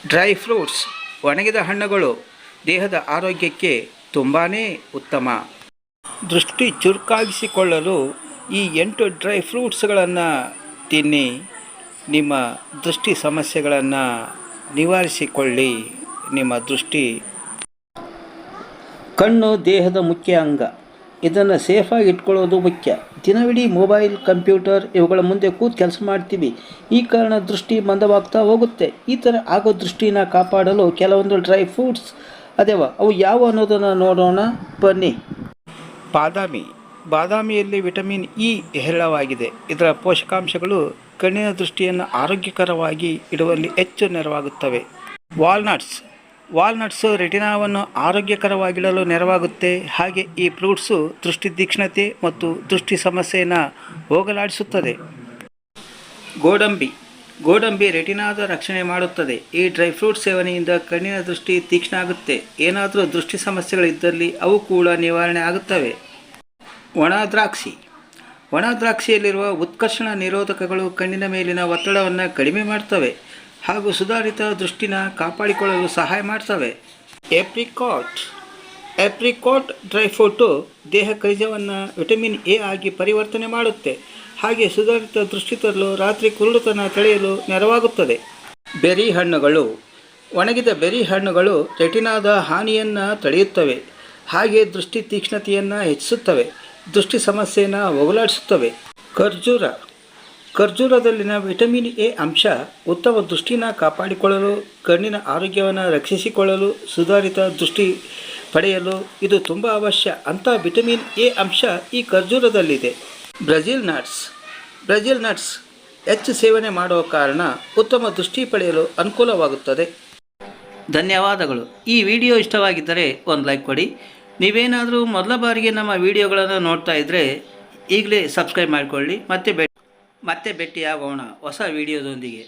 Dry fruits ಒಣಗಿದ ಹಣ್ಣುಗಳು ದೇಹದ ಆರೋಗ್ಯಕ್ಕೆ ತುಂಬಾ ಉತ್ತಮ. ದೃಷ್ಟಿ ಚುರುಕಾಗಿಸಿಕೊಳ್ಳಲು ಈ 8 ಡ್ರೈ ಫ್ರೂಟ್ಸ್ಗಳನ್ನು ತಿನ್ನಿ. ನಿಮ್ಮ ದೃಷ್ಟಿ ಸಮಸ್ಯೆಗಳನ್ನು ನಿವಾರಿಸಿಕೊಳ್ಳಿ. ನಿಮ್ಮ ದೃಷ್ಟಿ ಕಣ್ಣು ದೇಹದ ಮುಖ್ಯ ಅಂಗ. ಇದನ್ನು ಸೇಫಾಗಿ ಇಟ್ಕೊಳ್ಳೋದು ಮುಖ್ಯ. ದಿನವಿಡೀ ಮೊಬೈಲ್, ಕಂಪ್ಯೂಟರ್ ಇವುಗಳ ಮುಂದೆ ಕೂತು ಕೆಲಸ ಮಾಡ್ತೀವಿ. ಈ ಕಾರಣ ದೃಷ್ಟಿ ಮಂದವಾಗ್ತಾ ಹೋಗುತ್ತೆ. ಈ ಥರ ಆಗೋ ದೃಷ್ಟಿನ ಕಾಪಾಡಲು ಕೆಲವೊಂದು ಡ್ರೈ ಫ್ರೂಟ್ಸ್ ಅದೇವ. ಅವು ಯಾವ ಅನ್ನೋದನ್ನು ನೋಡೋಣ ಬನ್ನಿ. ಬಾದಾಮಿಯಲ್ಲಿ ವಿಟಮಿನ್ ಇ ಹೇರಳವಾಗಿದೆ. ಇದರ ಪೋಷಕಾಂಶಗಳು ಕಣ್ಣಿನ ದೃಷ್ಟಿಯನ್ನು ಆರೋಗ್ಯಕರವಾಗಿ ಇಡುವಲ್ಲಿ ಹೆಚ್ಚು ನೆರವಾಗುತ್ತವೆ. ವಾಲ್ನಟ್ಸು ರೆಟಿನಾವನ್ನು ಆರೋಗ್ಯಕರವಾಗಿಡಲು ನೆರವಾಗುತ್ತೆ. ಹಾಗೆ ಈ ಫ್ರೂಟ್ಸು ದೃಷ್ಟಿ ತೀಕ್ಷ್ಣತೆ ಮತ್ತು ದೃಷ್ಟಿ ಸಮಸ್ಯೆಯನ್ನು ಹೋಗಲಾಡಿಸುತ್ತದೆ. ಗೋಡಂಬಿ ರೆಟಿನಾದ ರಕ್ಷಣೆ ಮಾಡುತ್ತದೆ. ಈ ಡ್ರೈ ಫ್ರೂಟ್ ಸೇವನೆಯಿಂದ ಕಣ್ಣಿನ ದೃಷ್ಟಿ ತೀಕ್ಷ್ಣ ಆಗುತ್ತೆ. ಏನಾದರೂ ದೃಷ್ಟಿ ಸಮಸ್ಯೆಗಳಿದ್ದಲ್ಲಿ ಅವು ಕೂಡ ನಿವಾರಣೆ ಆಗುತ್ತವೆ. ಒಣ ದ್ರಾಕ್ಷಿಯಲ್ಲಿರುವ ಉತ್ಕರ್ಷಣ ನಿರೋಧಕಗಳು ಕಣ್ಣಿನ ಮೇಲಿನ ಒತ್ತಡವನ್ನು ಕಡಿಮೆ ಮಾಡ್ತವೆ ಹಾಗೂ ಸುಧಾರಿತ ದೃಷ್ಟಿನ ಕಾಪಾಡಿಕೊಳ್ಳಲು ಸಹಾಯ ಮಾಡ್ತವೆ. ಏಪ್ರಿಕಾಟ್ ಡ್ರೈ ಫ್ರೂಟು ದೇಹ ಖನಿಜವನ್ನು ವಿಟಮಿನ್ ಎ ಆಗಿ ಪರಿವರ್ತನೆ ಮಾಡುತ್ತೆ. ಹಾಗೆ ಸುಧಾರಿತ ದೃಷ್ಟಿ ತರಲು, ರಾತ್ರಿ ಕುರುಡುತನ ತಡೆಯಲು ನೆರವಾಗುತ್ತದೆ. ಒಣಗಿದ ಬೆರಿ ಹಣ್ಣುಗಳು ರೆಟಿನಾದ ಹಾನಿಯನ್ನು ತಡೆಯುತ್ತವೆ. ಹಾಗೆ ದೃಷ್ಟಿ ತೀಕ್ಷ್ಣತೆಯನ್ನು ಹೆಚ್ಚಿಸುತ್ತವೆ. ದೃಷ್ಟಿ ಸಮಸ್ಯೆಯನ್ನು ಹೋಗಲಾಡಿಸುತ್ತವೆ. ಖರ್ಜೂರದಲ್ಲಿನ ವಿಟಮಿನ್ ಎ ಅಂಶ ಉತ್ತಮ ದೃಷ್ಟಿನ ಕಾಪಾಡಿಕೊಳ್ಳಲು, ಕಣ್ಣಿನ ಆರೋಗ್ಯವನ್ನು ರಕ್ಷಿಸಿಕೊಳ್ಳಲು, ಸುಧಾರಿತ ದೃಷ್ಟಿ ಪಡೆಯಲು ಇದು ತುಂಬ ಅವಶ್ಯ. ಅಂಥ ವಿಟಮಿನ್ ಎ ಅಂಶ ಈ ಖರ್ಜೂರದಲ್ಲಿದೆ. ಬ್ರೆಜಿಲ್ ನಟ್ಸ್ ಹೆಚ್ಚು ಸೇವನೆ ಮಾಡುವ ಕಾರಣ ಉತ್ತಮ ದೃಷ್ಟಿ ಪಡೆಯಲು ಅನುಕೂಲವಾಗುತ್ತದೆ. ಧನ್ಯವಾದಗಳು. ಈ ವಿಡಿಯೋ ಇಷ್ಟವಾಗಿದ್ದರೆ ಒಂದು ಲೈಕ್ ಕೊಡಿ. ನೀವೇನಾದರೂ ಮೊದಲ ಬಾರಿಗೆ ನಮ್ಮ ವಿಡಿಯೋಗಳನ್ನು ನೋಡ್ತಾ ಇದ್ದರೆ ಈಗಲೇ ಸಬ್ಸ್ಕ್ರೈಬ್ ಮಾಡಿಕೊಳ್ಳಿ. ಮತ್ತೆ ಭೇಟಿಯಾಗೋಣ ಹೊಸ ವಿಡಿಯೋದೊಂದಿಗೆ.